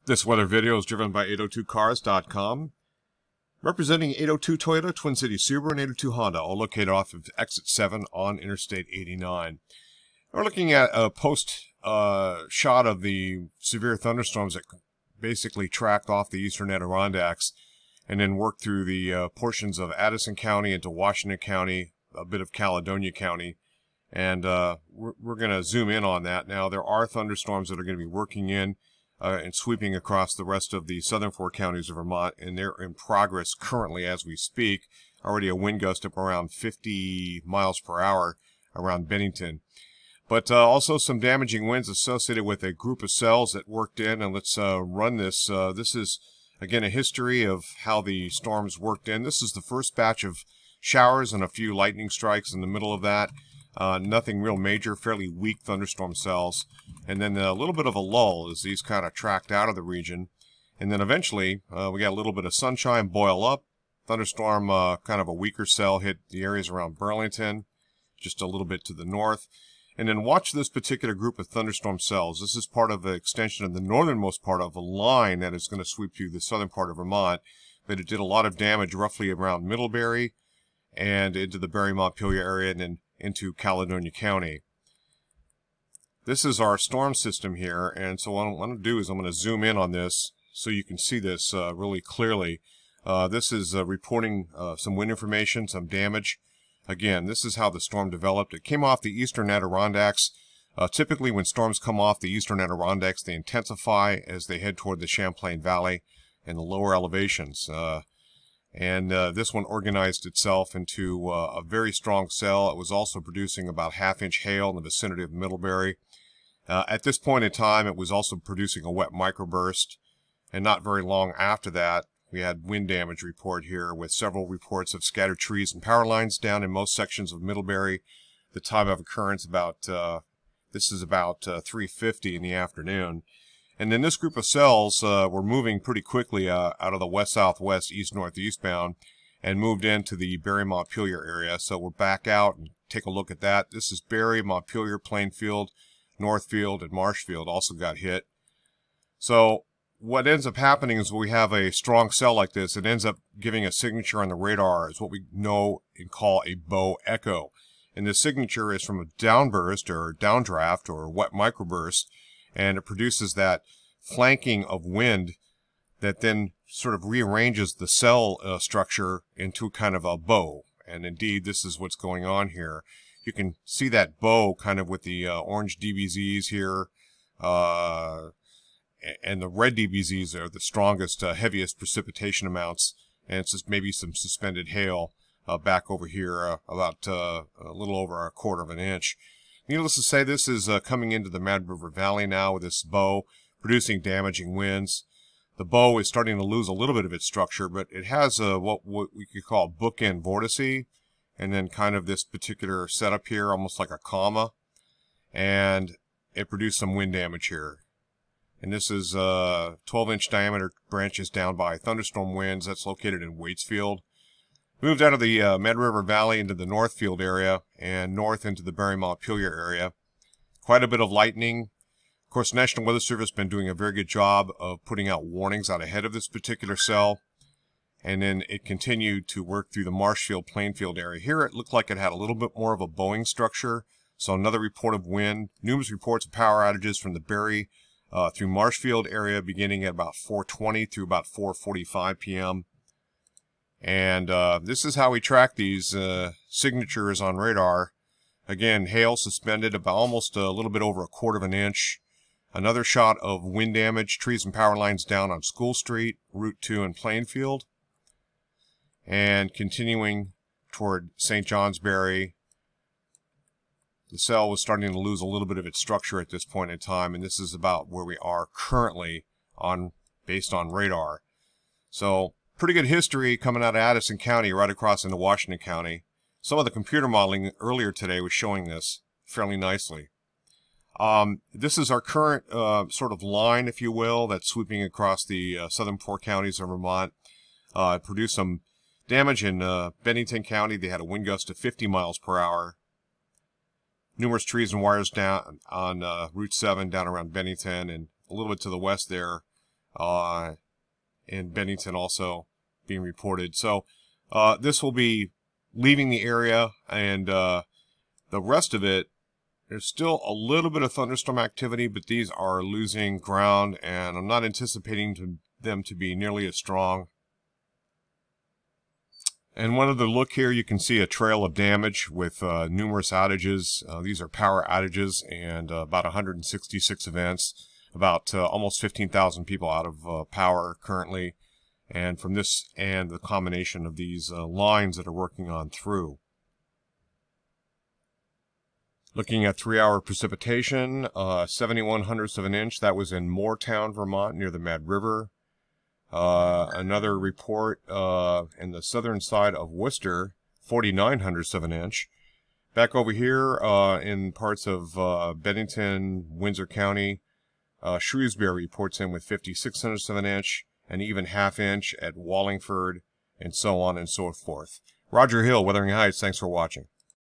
This weather video is driven by 802cars.com, representing 802 Toyota, Twin City Subaru, and 802 Honda, all located off of Exit 7 on Interstate 89. We're looking at a post shot of the severe thunderstorms that basically tracked off the eastern Adirondacks and then worked through the portions of Addison County into Washington County, a bit of Caledonia County. And we're going to zoom in on that. Now, there are thunderstorms that are going to be working in and sweeping across the rest of the southern four counties of Vermont, and they're in progress currently as we speak. Already a wind gust of around 50 miles per hour around Bennington. But also some damaging winds associated with a group of cells that worked in, and let's run this. This is, again, a history of how the storms worked in. This is the first batch of showers and a few lightning strikes in the middle of that. Nothing real major, fairly weak thunderstorm cells. And then a little bit of a lull as these kind of tracked out of the region. And then eventually, we got a little bit of sunshine boil up. Thunderstorm, kind of a weaker cell, hit the areas around Burlington, just a little bit to the north. And then watch this particular group of thunderstorm cells. This is part of the extension of the northernmost part of a line that is going to sweep through the southern part of Vermont. But it did a lot of damage roughly around Middlebury and into the Barre-Montpelier area and then into Caledonia County. This is our storm system here, and so what I'm going to do is I'm going to zoom in on this so you can see this really clearly. This is reporting some wind information, some damage. Again, this is how the storm developed. It came off the eastern Adirondacks. Typically when storms come off the eastern Adirondacks, they intensify as they head toward the Champlain Valley and the lower elevations. This one organized itself into a very strong cell. It was also producing about half-inch hail in the vicinity of Middlebury. At this point in time, it was also producing a wet microburst, and not very long after that, we had wind damage report here with several reports of scattered trees and power lines down in most sections of Middlebury. The time of occurrence this is about 3:50 in the afternoon. And then this group of cells were moving pretty quickly out of the west-southwest, east-northeast bound, and moved into the Barre-Montpelier area. So we're back out and take a look at that. This is Barre, Montpelier, Plainfield, Northfield, and Marshfield also got hit. So what ends up happening is when we have a strong cell like this, it ends up giving a signature on the radar. It's what we know and call a bow echo. And this signature is from a downburst or downdraft or wet microburst, and it produces that flanking of wind that then sort of rearranges the cell structure into kind of a bow. And indeed, this is what's going on here. You can see that bow kind of with the orange DBZs here, and the red DBZs are the strongest, heaviest precipitation amounts, and it's just maybe some suspended hail back over here, about a little over a quarter of an inch. Needless to say, this is coming into the Mad River Valley now with this bow, producing damaging winds. The bow is starting to lose a little bit of its structure, but it has what we could call bookend vortice, and then kind of this particular setup here, almost like a comma, and it produced some wind damage here. And this is 12-inch diameter branches down by thunderstorm winds. That's located in Waitsfield. Moved out of the Mad River Valley into the Northfield area and north into the Barre-Montpelier area. Quite a bit of lightning. Of course, National Weather Service has been doing a very good job of putting out warnings out ahead of this particular cell. And then it continued to work through the Marshfield, Plainfield area. Here it looked like it had a little bit more of a bowing structure. So another report of wind. Numerous reports of power outages from the Barre through Marshfield area beginning at about 4:20 through about 4:45 p.m. And this is how we track these signatures on radar. Again, hail suspended about almost a little bit over a quarter of an inch. Another shot of wind damage, trees and power lines down on School Street, Route 2 in Plainfield. And continuing toward St. Johnsbury, the cell was starting to lose a little bit of its structure at this point in time, and this is about where we are currently based on radar. So pretty good history coming out of Addison County right across into Washington County. Some of the computer modeling earlier today was showing this fairly nicely. This is our current sort of line, if you will, that's sweeping across the southern four counties of Vermont. It produced some damage in Bennington County. They had a wind gust of 50 miles per hour. Numerous trees and wires down on Route 7 down around Bennington, and a little bit to the west there and Bennington also being reported. So this will be leaving the area, and the rest of it, there's still a little bit of thunderstorm activity, but these are losing ground, and I'm not anticipating them to be nearly as strong. And one other look here, you can see a trail of damage with numerous outages. These are power outages, and about 166 events, about almost 15,000 people out of power currently. And from this and the combination of these lines that are working on through. Looking at 3-hour precipitation, 71/100ths of an inch. That was in Moortown, Vermont, near the Mad River. Another report in the southern side of Worcester, 49/100ths of an inch. Back over here in parts of Bennington, Windsor County, Shrewsbury reports in with 56/100ths of an inch, and even half-inch at Wallingford, and so on and so forth. Roger Hill, Wuthering Heights, thanks for watching.